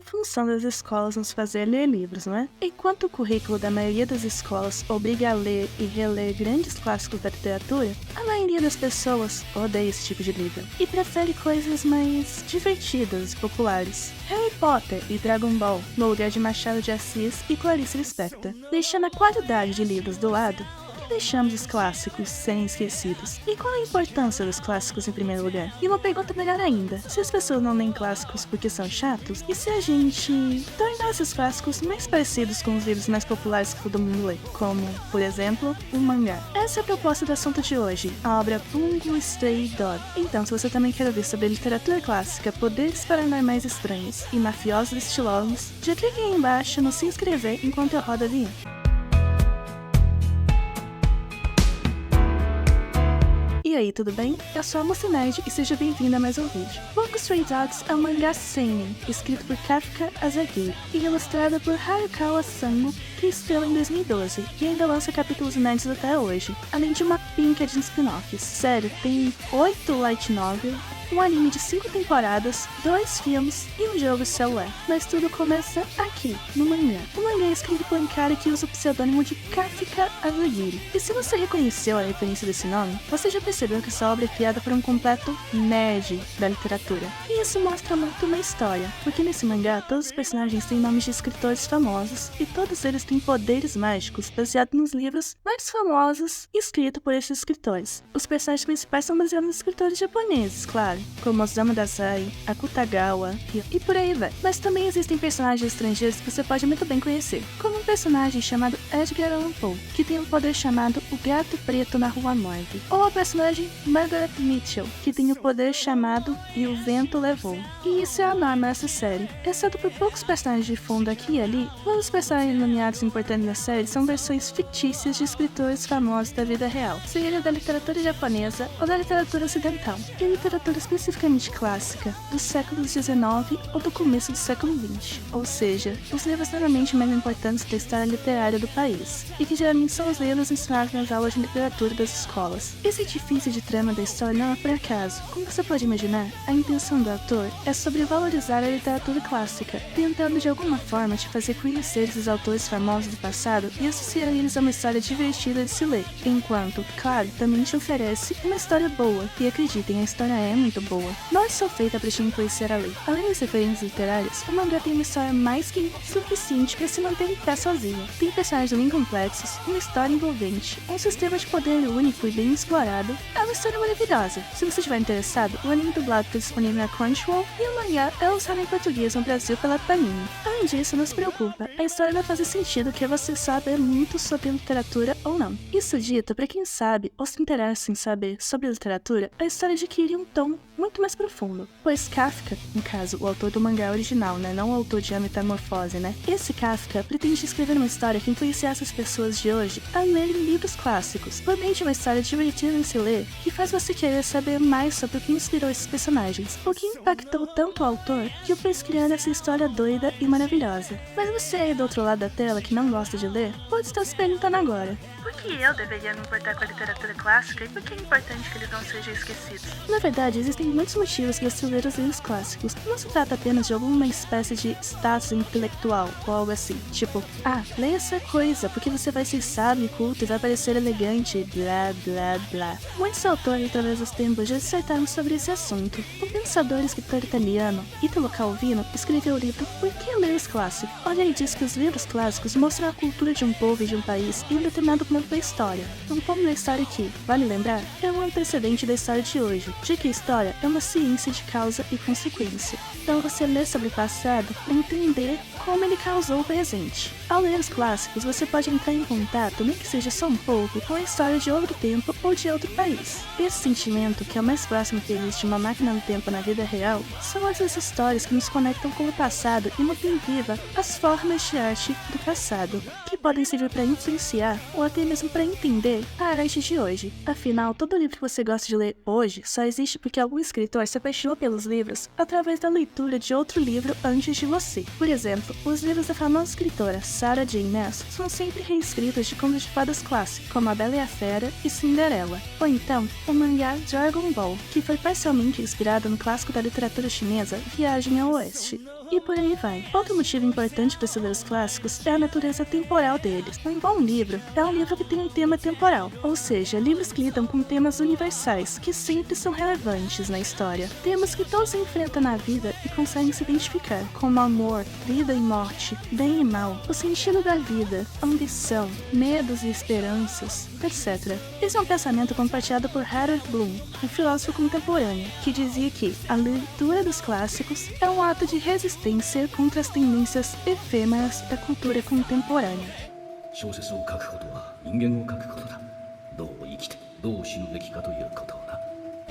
função das escolas nos fazer ler livros, não é? Enquanto o currículo da maioria das escolas obriga a ler e reler grandes clássicos da literatura, a maioria das pessoas odeia esse tipo de livro e prefere coisas mais divertidas e populares. Harry Potter e Dragon Ball no lugar de Machado de Assis e Clarice Lispector. Deixando a qualidade de livros do lado, deixamos os clássicos serem esquecidos. E qual a importância dos clássicos em primeiro lugar? E uma pergunta melhor ainda, se as pessoas não leem clássicos porque são chatos, e se a gente tornasse os clássicos mais parecidos com os livros mais populares que todo mundo lê, como, por exemplo, o mangá? Essa é a proposta do assunto de hoje, a obra Bungo Stray Dogs. Então, se você também quer ouvir sobre literatura clássica, poderes paranormais estranhos e mafiosos estilosos, já clique aí embaixo no se inscrever enquanto eu rodo a vinheta. E aí, tudo bem? Eu sou a Moça Nerd e seja bem-vinda a mais um vídeo. Bungo Stray Dogs é um mangá seinen, escrito por Kafka Azagi e ilustrado por Hayakawa Sango, que estreou em 2012 e ainda lança capítulos inéditos até hoje, além de uma pinca de spin-offs. Sério, tem 8 light novels, um anime de 5 temporadas, 2 filmes e um jogo de celular. Mas tudo começa aqui, no mangá. O mangá é escrito por um cara que usa o pseudônimo de Kafka Azagi. E se você reconheceu a referência desse nome, você já percebeu que essa obra é criada por um completo nerd da literatura. E isso mostra muito uma história, porque nesse mangá todos os personagens têm nomes de escritores famosos e todos eles têm poderes mágicos baseados nos livros mais famosos escritos por esses escritores. Os personagens principais são baseados nos escritores japoneses, claro, como Osamu Dazai, Akutagawa e por aí vai. Mas também existem personagens estrangeiros que você pode muito bem conhecer, como um personagem chamado Edgar Allan Poe, que tem um poder chamado o Gato Preto na Rua Morgue, ou a personagem Margaret Mitchell, que tem o poder chamado E o Vento Levou. E isso é a norma dessa série. Exceto por poucos personagens de fundo aqui e ali, todos os personagens nomeados importantes da série são versões fictícias de escritores famosos da vida real, seja da literatura japonesa ou da literatura ocidental, e literatura especificamente clássica, dos séculos XIX ou do começo do século XX, ou seja, os livros normalmente mais importantes da história literária do país, e que geralmente são os livros ensinados nas aulas de literatura das escolas. Esse edifício de trama da história não é por acaso. Como você pode imaginar, a intenção do autor é sobre valorizar a literatura clássica, tentando de alguma forma te fazer conhecer esses autores famosos do passado e associar eles a uma história divertida de se ler, enquanto, claro, também te oferece uma história boa, e acreditem, a história é muito boa. Não é só feita para te influenciar a ler. Além das referências literárias, o mangá tem uma história mais que suficiente para se manter em pé sozinho. Tem personagens bem complexos, uma história envolvente, um sistema de poder único e bem explorado. É uma história maravilhosa. Se você estiver interessado, o anime dublado está disponível na Crunchyroll e o mangá é lançado em português no Brasil pela Panini. Além disso, não se preocupa, a história vai fazer sentido que você sabe muito sobre literatura ou não. Isso dito, para quem sabe ou se interessa em saber sobre literatura, a história adquire um tom muito mais profundo, pois Kafka, no caso, o autor do mangá original, não o autor de A Metamorfose, Esse Kafka pretende escrever uma história que influenciasse as pessoas de hoje a lerem livros clássicos, por meio de uma história divertida em se ler, que faz você querer saber mais sobre o que inspirou esses personagens, o que impactou tanto o autor que o fez criar essa história doida e maravilhosa. Mas você aí do outro lado da tela que não gosta de ler, pode estar se perguntando agora: por que eu deveria me importar com a literatura clássica e por que é importante que eles não sejam esquecidos? Na verdade, existem muitos motivos para se ler os livros clássicos. Não se trata apenas de alguma espécie de status intelectual ou algo assim, tipo, leia essa coisa porque você vai ser sábio e culto e vai parecer elegante, blá blá blá. Muitos autores através dos tempos já dissertaram sobre esse assunto. O pensador e escritor italiano Italo Calvino escreveu o livro Por que ler os clássicos? Onde ele diz que os livros clássicos mostram a cultura de um povo e de um país em um determinado ponto da história. Um ponto da história que, vale lembrar, é um antecedente da história de hoje, já que a história é uma ciência de causa e consequência. Então você lê sobre o passado para entender como ele causou o presente. Ao ler os clássicos, você pode entrar em contato, nem que seja só um pouco, com a história de outro tempo ou de outro país. Esse sentimento, que é o mais próximo que existe de uma máquina do tempo na vida real, são essas histórias que nos conectam com o passado e mantêm viva as formas de arte do passado, que podem servir para influenciar ou até mesmo para entender a arte de hoje. Afinal, todo livro que você gosta de ler hoje só existe porque algum escritor se apaixonou pelos livros através da leitura de outro livro antes de você. Por exemplo, os livros da famosa escritora Sarah J. Maas são sempre reescritos de contos de fadas clássicos, como A Bela e a Fera e Cinderela. Ou então, o mangá Dragon Ball, que foi parcialmente inspirado no clássico da literatura chinesa Viagem ao Oeste. e por aí vai. Outro motivo importante para se ler os clássicos é a natureza temporal deles. Um bom livro é um livro que tem um tema temporal, ou seja, livros que lidam com temas universais, que sempre são relevantes na história. Temas que todos enfrentam na vida e conseguem se identificar, como amor, vida e morte, bem e mal, o sentido da vida, ambição, medos e esperanças, etc. Esse é um pensamento compartilhado por Harold Bloom, um filósofo contemporâneo, que dizia que a leitura dos clássicos é um ato de resistência contra as tendências efêmeras da cultura contemporânea. 小説を書くことは人間を書くことだ。どう生きてどう死ぬべきかということをな。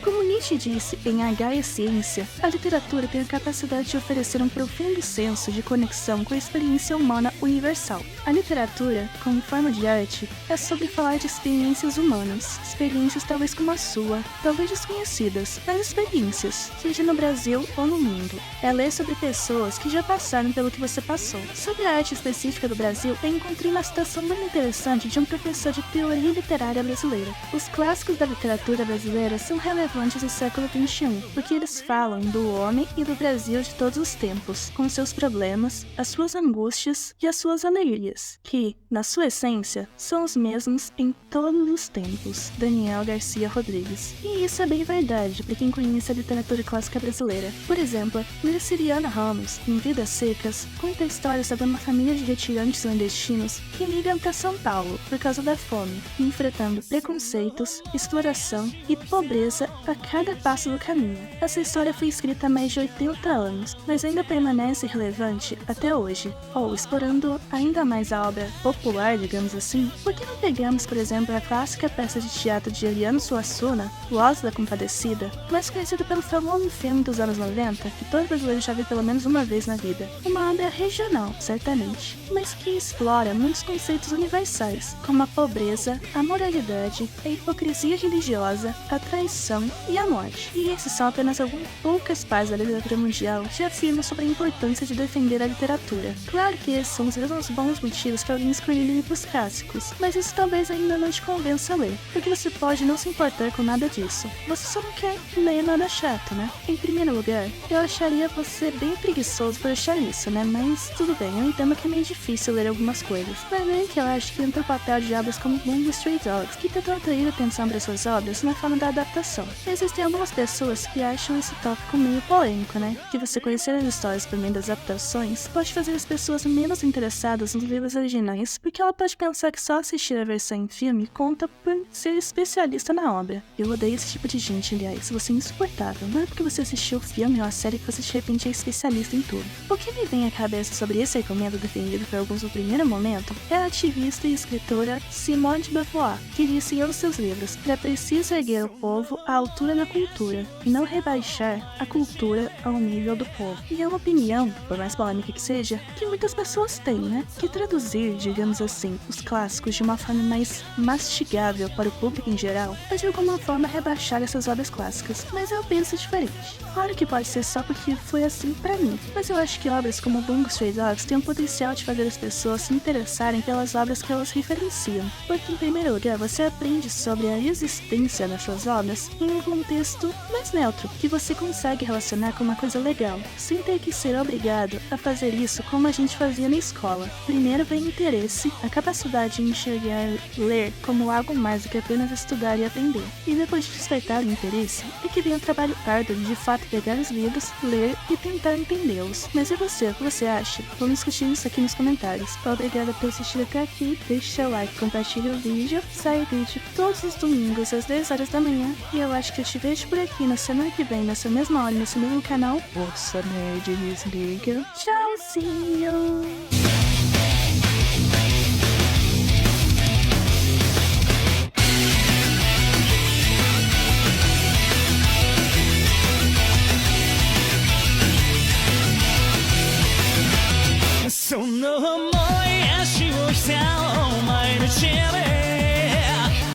Como Nietzsche disse em H e Ciência, a literatura tem a capacidade de oferecer um profundo senso de conexão com a experiência humana universal. A literatura, como forma de arte, é sobre falar de experiências humanas, experiências talvez como a sua, talvez desconhecidas, mas experiências, seja no Brasil ou no mundo. É ler sobre pessoas que já passaram pelo que você passou. Sobre a arte específica do Brasil, eu encontrei uma citação muito interessante de um professor de teoria literária brasileira. Os clássicos da literatura brasileira são relevantes do século XXI, porque eles falam do homem e do Brasil de todos os tempos, com seus problemas, as suas angústias e as suas alegrias, que, na sua essência, são os mesmos em todos os tempos. Daniel Garcia Rodrigues. E isso é bem verdade para quem conhece a literatura clássica brasileira. Por exemplo, Siriana Ramos, em Vidas Secas, conta a história sobre uma família de retirantes nordestinos que migram para São Paulo por causa da fome, enfrentando preconceitos, exploração e pobreza a cada passo do caminho. Essa história foi escrita há mais de 80 anos, mas ainda permanece relevante até hoje. Ou, explorando ainda mais a obra popular, digamos assim, por que não pegamos, por exemplo, a clássica peça de teatro de Eliano Suassuna, O Alto da Compadecida, mais conhecida pelo famoso filme dos anos 90, que todo brasileiro já viu pelo menos uma vez na vida. Uma obra regional, certamente, mas que explora muitos conceitos universais, como a pobreza, a moralidade, a hipocrisia religiosa, a traição e a morte. E esses são apenas algumas poucas partes da literatura mundial que afirmam sobre a importância de defender a literatura. Claro que esses são os mesmos bons motivos para alguém escolher livros clássicos, mas isso talvez ainda não te convença a ler, porque você pode não se importar com nada disso. Você só não quer ler nada chato, né? Em primeiro lugar, eu acharia você bem preguiçoso por achar isso, né? Mas tudo bem, eu entendo que é meio difícil ler algumas coisas. Mas é que eu acho que entra o papel de obras como Bungo e Stray Dogs, que tentam atrair a atenção para essas obras na forma da adaptação. Existem algumas pessoas que acham esse tópico meio polêmico, né? Que você conhecer as histórias por meio das adaptações pode fazer as pessoas menos interessadas nos livros originais, porque ela pode pensar que só assistir a versão em filme conta por ser especialista na obra. Eu odeio esse tipo de gente, aliás, você é insuportável. Não é porque você assistiu o filme ou a série que você de repente é especialista em tudo. O que me vem à cabeça sobre esse argumento defendido por alguns no primeiro momento é a ativista e escritora Simone de Beauvoir, que disse em um dos seus livros: é preciso erguer o povo à altura da cultura, e não rebaixar a cultura ao nível do povo. E é uma opinião, por mais polêmica que seja, que muitas pessoas têm, né? Que traduzir, digamos assim, os clássicos de uma forma mais mastigável para o público em geral, é de alguma forma rebaixar essas obras clássicas. Mas eu penso diferente. Claro que pode ser só porque foi assim pra mim, mas eu acho que obras como Bungo Stray Dogs têm o potencial de fazer as pessoas se interessarem pelas obras que elas referenciam. Porque, em primeiro lugar, você aprende sobre a existência das suas obras em um contexto mais neutro, que você consegue relacionar com uma coisa legal, sem ter que ser obrigado a fazer isso como a gente fazia na escola. Primeiro vem o interesse, a capacidade de enxergar ler como algo mais do que apenas estudar e aprender. E depois de despertar o interesse, é que vem o trabalho árduo de fato pegar os livros, ler e tentar entendê-los. Mas e você? O que você acha? Vamos discutir isso aqui nos comentários. Obrigada por assistir até aqui, deixe seu like, compartilhe o vídeo, sai vídeo todos os domingos às 10 horas da manhã, e eu acho que eu te vejo por aqui na semana que vem, nessa mesma hora, nesse mesmo canal. Força Nerd, desliga. Tchauzinho!